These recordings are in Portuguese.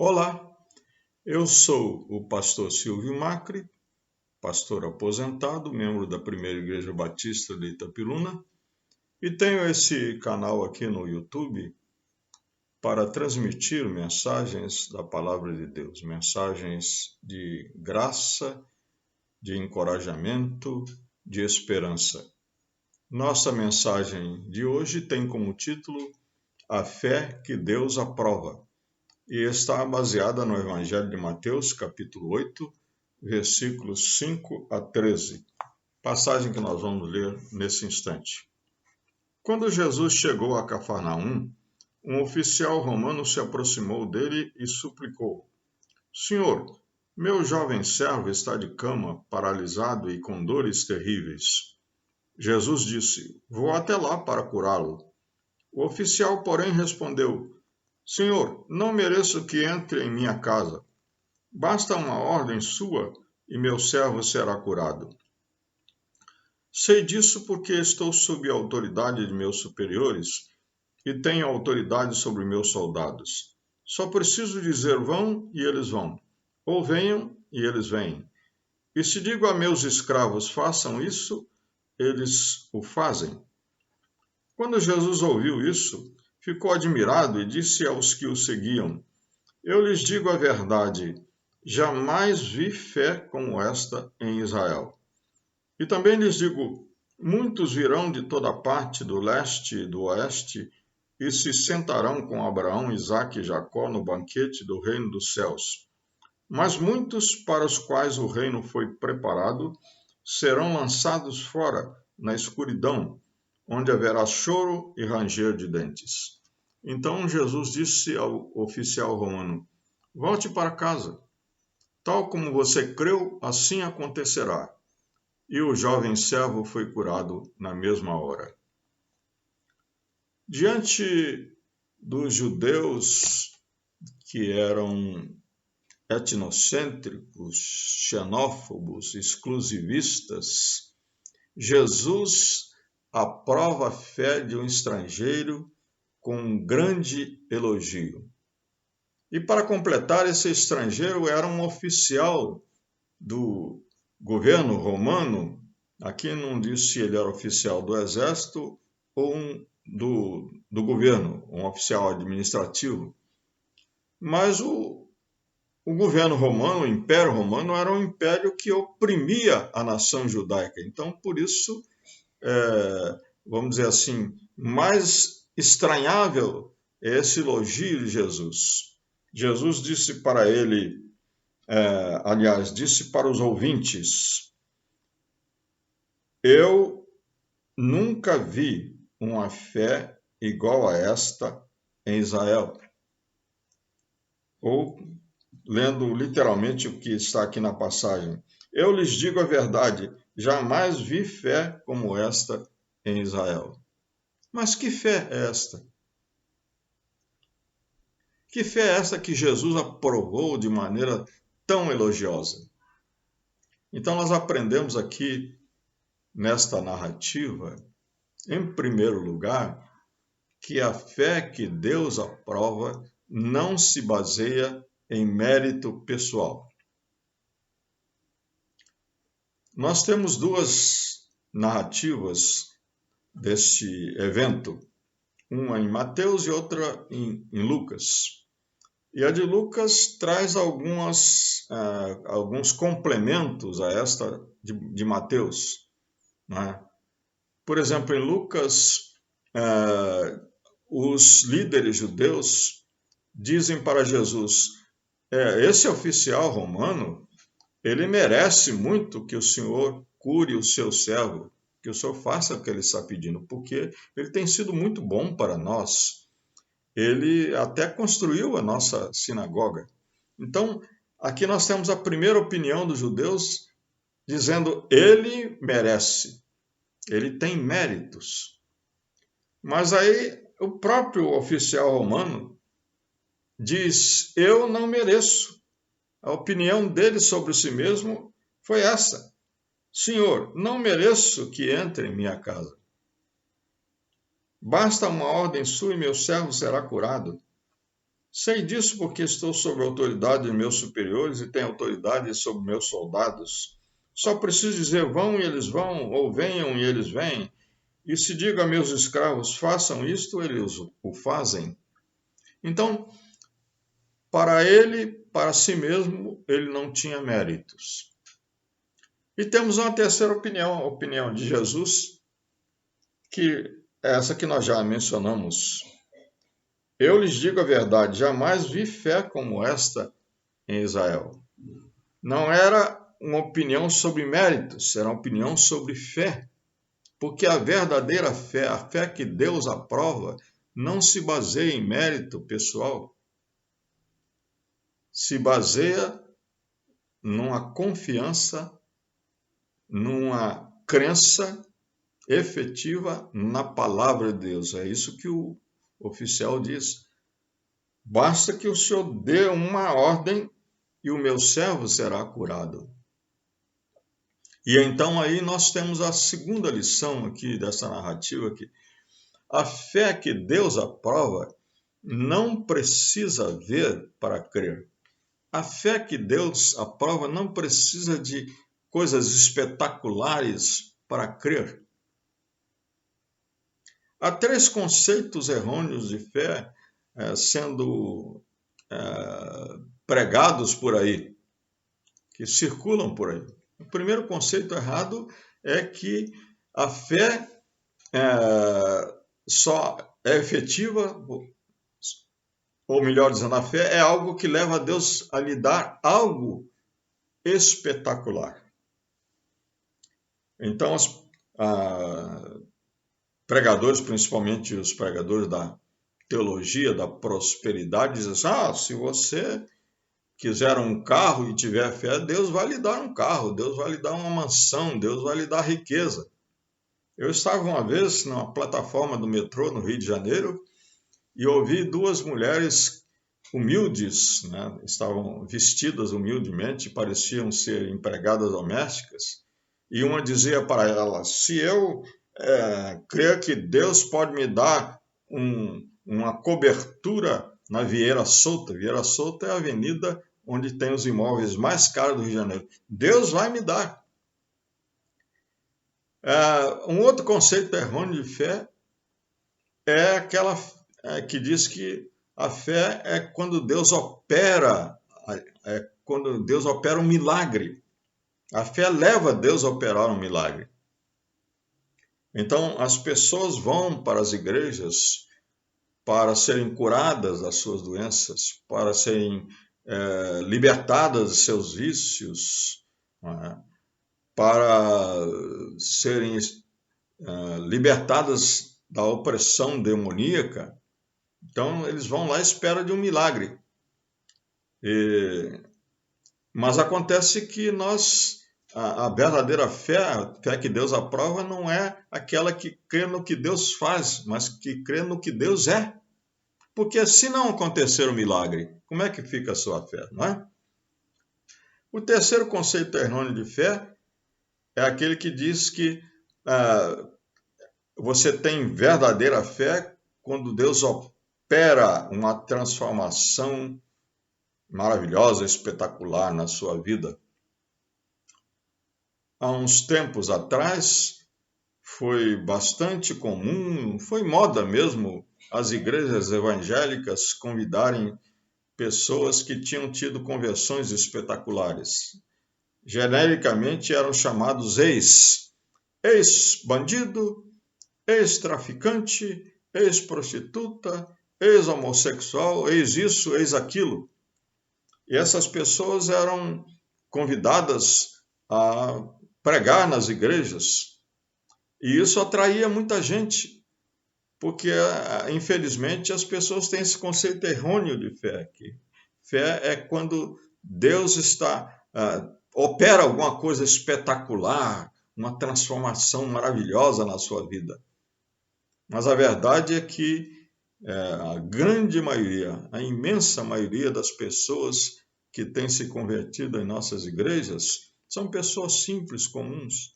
Olá, eu sou o pastor Silvio Macri, pastor aposentado, membro da Primeira Igreja Batista de Itapiruna, e tenho esse canal aqui no YouTube para transmitir mensagens da Palavra de Deus, mensagens de graça, de encorajamento, de esperança. Nossa mensagem de hoje tem como título A Fé que Deus Aprova, e está baseada no Evangelho de Mateus, capítulo 8, versículos 5 a 13, passagem que nós vamos ler nesse instante. Quando Jesus chegou a Cafarnaum, um oficial romano se aproximou dele e suplicou: Senhor, meu jovem servo está de cama, paralisado e com dores terríveis. Jesus disse: Vou até lá para curá-lo. O oficial, porém, respondeu: Senhor, não mereço que entre em minha casa. Basta uma ordem sua e meu servo será curado. Sei disso porque estou sob a autoridade de meus superiores e tenho autoridade sobre meus soldados. Só preciso dizer vão e eles vão, ou venham e eles vêm. E se digo a meus escravos façam isso, eles o fazem. Quando Jesus ouviu isso, ficou admirado e disse aos que o seguiam: Eu lhes digo a verdade, jamais vi fé como esta em Israel. E também lhes digo, muitos virão de toda parte, do leste e do oeste, e se sentarão com Abraão, Isaque e Jacó no banquete do reino dos céus. Mas muitos para os quais o reino foi preparado serão lançados fora, na escuridão, onde haverá choro e ranger de dentes. Então Jesus disse ao oficial romano: Volte para casa. Tal como você creu, assim acontecerá. E o jovem servo foi curado na mesma hora. Diante dos judeus que eram etnocêntricos, xenófobos, exclusivistas, Jesus aprova a fé de um estrangeiro com um grande elogio. E para completar, esse estrangeiro era um oficial do governo romano. Aqui não diz se ele era oficial do exército ou do governo, um oficial administrativo. Mas o governo romano, o Império Romano, era um império que oprimia a nação judaica. Então, por isso, vamos dizer assim, mais estranhável é esse elogio de Jesus. Jesus disse para ele, disse para os ouvintes: Eu nunca vi uma fé igual a esta em Israel. Ou, lendo literalmente o que está aqui na passagem, eu lhes digo a verdade, jamais vi fé como esta em Israel. Mas que fé é esta? Que fé é esta que Jesus aprovou de maneira tão elogiosa? Então nós aprendemos aqui, nesta narrativa, em primeiro lugar, que a fé que Deus aprova não se baseia em mérito pessoal. Nós temos duas narrativas deste evento, uma em Mateus e outra em Lucas. E a de Lucas traz alguns complementos a esta de Mateus. Né? Por exemplo, em Lucas, os líderes judeus dizem para Jesus: esse oficial romano, ele merece muito que o Senhor cure o seu servo, que o Senhor faça o que ele está pedindo, porque ele tem sido muito bom para nós. Ele até construiu a nossa sinagoga. Então, aqui nós temos a primeira opinião dos judeus, dizendo: ele merece, ele tem méritos. Mas aí o próprio oficial romano diz: eu não mereço. A opinião dele sobre si mesmo foi essa: Senhor, não mereço que entre em minha casa. Basta uma ordem sua e meu servo será curado. Sei disso porque estou sob a autoridade de meus superiores e tenho autoridade sobre meus soldados. Só preciso dizer vão e eles vão, ou venham e eles vêm. E se digo a meus escravos façam isto, eles o fazem. Então, para ele, para si mesmo, ele não tinha méritos. E temos uma terceira opinião, a opinião de Jesus, que é essa que nós já mencionamos. Eu lhes digo a verdade, jamais vi fé como esta em Israel. Não era uma opinião sobre méritos, era uma opinião sobre fé. Porque a verdadeira fé, a fé que Deus aprova, não se baseia em mérito pessoal. Se baseia numa confiança, numa crença efetiva na palavra de Deus. É isso que o oficial diz. Basta que o Senhor dê uma ordem e o meu servo será curado. E então aí nós temos a segunda lição aqui dessa narrativa aqui. A fé que Deus aprova não precisa ver para crer. A fé que Deus aprova não precisa de coisas espetaculares para crer. Há três conceitos errôneos de fé sendo pregados por aí, que circulam por aí. O primeiro conceito errado é que a fé só é efetiva, ou melhor dizendo, a fé é algo que leva a Deus a lhe dar algo espetacular. Então, os pregadores, principalmente os pregadores da teologia da prosperidade, dizem assim, se você quiser um carro e tiver fé, Deus vai lhe dar um carro, Deus vai lhe dar uma mansão, Deus vai lhe dar riqueza. Eu estava uma vez numa plataforma do metrô no Rio de Janeiro e ouvi duas mulheres humildes, né? Estavam vestidas humildemente, pareciam ser empregadas domésticas, e uma dizia para ela, se eu crer que Deus pode me dar uma cobertura na Vieira Solta. Vieira Solta é a avenida onde tem os imóveis mais caros do Rio de Janeiro. Deus vai me dar. Um outro conceito errôneo de fé é aquela que diz que a fé é quando Deus opera, um milagre. A fé leva Deus a operar um milagre. Então, as pessoas vão para as igrejas para serem curadas das suas doenças, para serem libertadas de seus vícios, para serem libertadas da opressão demoníaca. Então, eles vão lá à espera de um milagre. Mas acontece que a verdadeira fé, a fé que Deus aprova, não é aquela que crê no que Deus faz, mas que crê no que Deus é. Porque se não acontecer o milagre, como é que fica a sua fé, não é? O terceiro conceito errôneo de fé é aquele que diz que você tem verdadeira fé quando Deus opera uma transformação maravilhosa, espetacular na sua vida. Há uns tempos atrás, foi bastante comum, foi moda mesmo, as igrejas evangélicas convidarem pessoas que tinham tido conversões espetaculares. Genericamente eram chamados ex-bandido, ex-traficante, ex-prostituta, ex-homossexual, ex-isso, ex-aquilo. E essas pessoas eram convidadas a pregar nas igrejas. E isso atraía muita gente, porque, infelizmente, as pessoas têm esse conceito errôneo de fé aqui. Fé é quando Deus opera alguma coisa espetacular, uma transformação maravilhosa na sua vida. Mas a verdade é que a grande maioria, a imensa maioria das pessoas que têm se convertido em nossas igrejas são pessoas simples, comuns,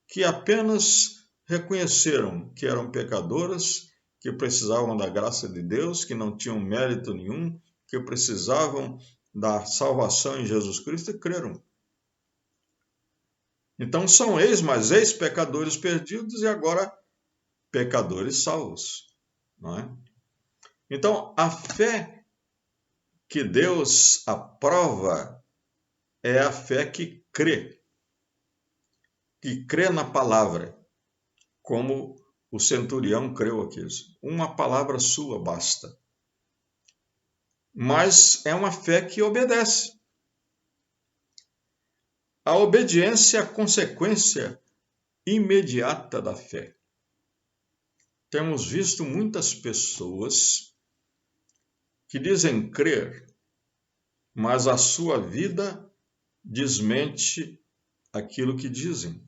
que apenas reconheceram que eram pecadoras, que precisavam da graça de Deus, que não tinham mérito nenhum, que precisavam da salvação em Jesus Cristo e creram. Então são mas ex-pecadores perdidos e agora pecadores salvos, não é? Então a fé que Deus aprova é a fé que crê na palavra, como o centurião creu aqui. Uma palavra sua basta. Mas é uma fé que obedece. A obediência é a consequência imediata da fé. Temos visto muitas pessoas que dizem crer, mas a sua vida desmente aquilo que dizem.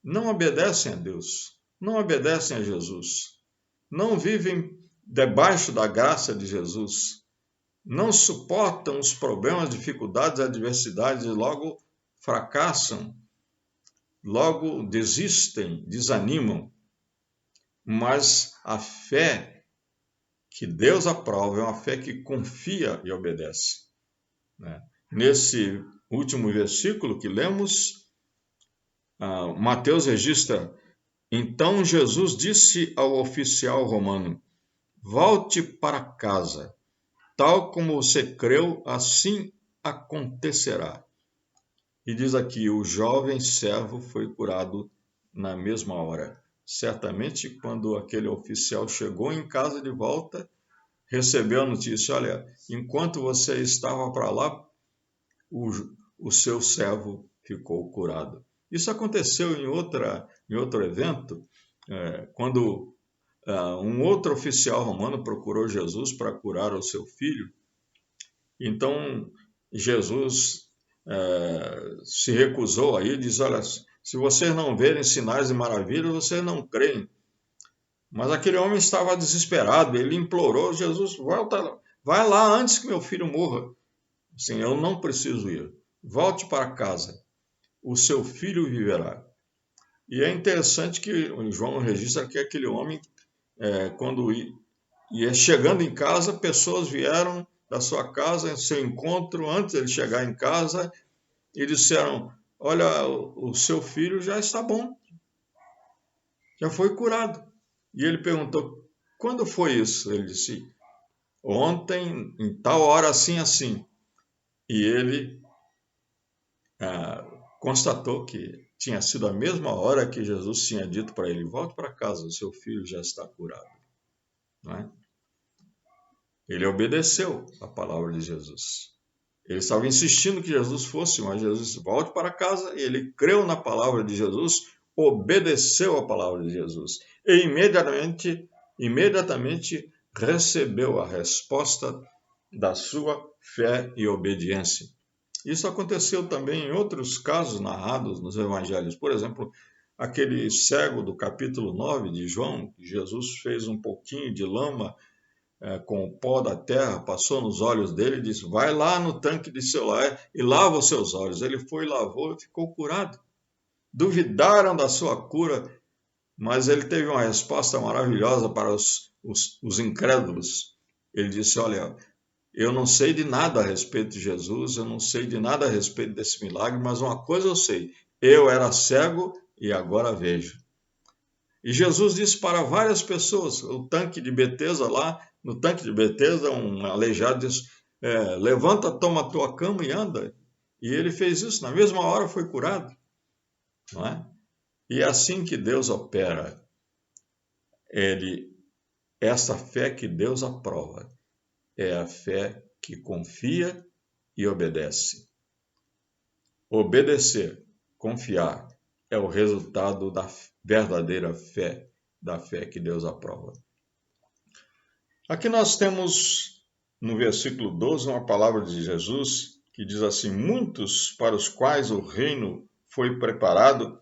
Não obedecem a Deus, não obedecem a Jesus, não vivem debaixo da graça de Jesus, não suportam os problemas, dificuldades, adversidades e logo fracassam, logo desistem, desanimam. Mas a fé que Deus aprova é uma fé que confia e obedece. Nesse último versículo que lemos, Mateus registra: então Jesus disse ao oficial romano: volte para casa, tal como você creu, assim acontecerá. E diz aqui: o jovem servo foi curado na mesma hora. Certamente, quando aquele oficial chegou em casa de volta, recebeu a notícia: olha, enquanto você estava para lá, o seu servo ficou curado. Isso aconteceu em outro evento, quando um outro oficial romano procurou Jesus para curar o seu filho. Então, Jesus se recusou aí, diz: olha, se vocês não verem sinais e maravilhas, vocês não creem. Mas aquele homem estava desesperado, ele implorou: Jesus, volta, vai lá antes que meu filho morra. Assim, eu não preciso ir. Volte para casa, o seu filho viverá. E é interessante que João registra que aquele homem, quando ia chegando em casa, pessoas vieram da sua casa, seu encontro, antes de ele chegar em casa, e disseram: olha, o seu filho já está bom, já foi curado. E ele perguntou: quando foi isso? Ele disse: ontem, em tal hora, assim, assim. E ele constatou que tinha sido a mesma hora que Jesus tinha dito para ele: volte para casa, o seu filho já está curado. Não é? Ele obedeceu a palavra de Jesus. Ele estava insistindo que Jesus fosse, mas Jesus disse: volte para casa. E ele creu na palavra de Jesus, obedeceu a palavra de Jesus. E imediatamente recebeu a resposta da sua fé e obediência. Isso aconteceu também em outros casos narrados nos evangelhos. Por exemplo, aquele cego do capítulo 9 de João, Jesus fez um pouquinho de lama com o pó da terra, passou nos olhos dele e disse: vai lá no tanque de Siloé e lava os seus olhos. Ele foi, lavou e ficou curado. Duvidaram da sua cura, mas ele teve uma resposta maravilhosa para os incrédulos. Ele disse: olha, eu não sei de nada a respeito de Jesus, eu não sei de nada a respeito desse milagre, mas uma coisa eu sei: eu era cego e agora vejo. E Jesus disse para várias pessoas, o tanque de Betesda lá, no tanque de Betesda, um aleijado disse: levanta, toma a tua cama e anda. E ele fez isso, na mesma hora foi curado. Não é? E é assim que Deus opera. Essa fé que Deus aprova é a fé que confia e obedece. Obedecer, confiar, é o resultado da verdadeira fé, da fé que Deus aprova. Aqui nós temos, no versículo 12, uma palavra de Jesus que diz assim: muitos para os quais o reino foi preparado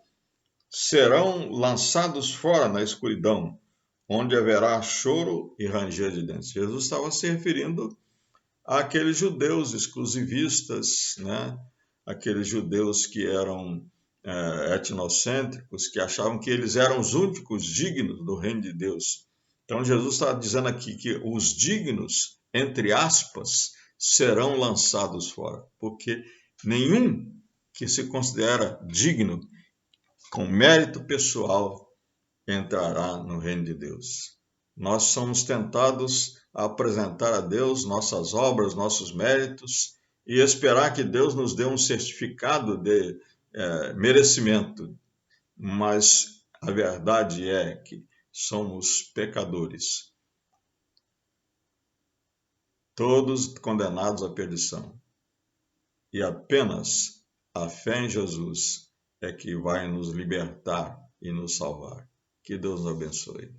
serão lançados fora na escuridão, onde haverá choro e ranger de dentes. Jesus estava se referindo àqueles judeus exclusivistas, né? Aqueles judeus que eram etnocêntricos, que achavam que eles eram os únicos dignos do reino de Deus. Então Jesus está dizendo aqui que os dignos, entre aspas, serão lançados fora, porque nenhum que se considera digno, com mérito pessoal, entrará no reino de Deus. Nós somos tentados a apresentar a Deus nossas obras, nossos méritos e esperar que Deus nos dê um certificado de merecimento, mas a verdade é que somos pecadores, todos condenados à perdição, e apenas a fé em Jesus é que vai nos libertar e nos salvar. Que Deus nos abençoe.